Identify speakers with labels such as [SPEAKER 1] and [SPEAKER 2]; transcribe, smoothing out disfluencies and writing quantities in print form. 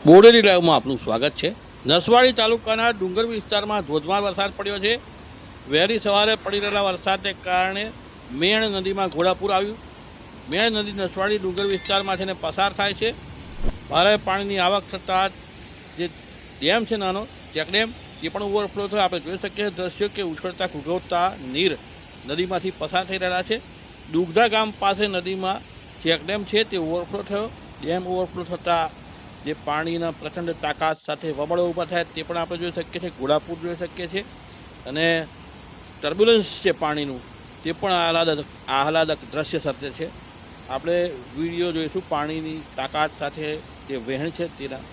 [SPEAKER 1] બોડેલી લાઈવમાં આપનું સ્વાગત છે। નસવાડી તાલુકાના ડુંગર વિસ્તારમાં ધોધમાર વરસાદ પડ્યો છે। વહેલી સવારે પડી રહેલા વરસાદને કારણે મેણ નદીમાં ઘોડાપૂર આવ્યું। મેણ નદી નસવાડી ડુંગર વિસ્તારમાંથી ને પસાર થાય છે। ભારે પાણીની આવક થતાં જે ડેમ છે નાનો ચેકડેમ એ પણ ઓવરફ્લો થયો। આપણે જોઈ શકીએ દ્રશ્યો કે ઉછળતા ઘૂઘવતા નીર નદીમાંથી પસાર થઈ રહ્યા છે। દુગધા ગામ પાસે નદીમાં ચેકડેમ છે તે ઓવરફ્લો થયો। ડેમ ઓવરફ્લો થતાં જે પાણીના પ્રચંડ તાકાત સાથે વબળો ઊભા થાય તે પણ આપણે જોઈ શકીએ છીએ। ઘોડાપૂર જોઈ શકીએ છીએ અને ટર્બ્યુલન્સ છે પાણીનું તે પણ આહલાદક દ્રશ્ય સર્જે છે। આપણે વિડીયો જોઈશું પાણીની તાકાત સાથે જે વહેણ છે તેના।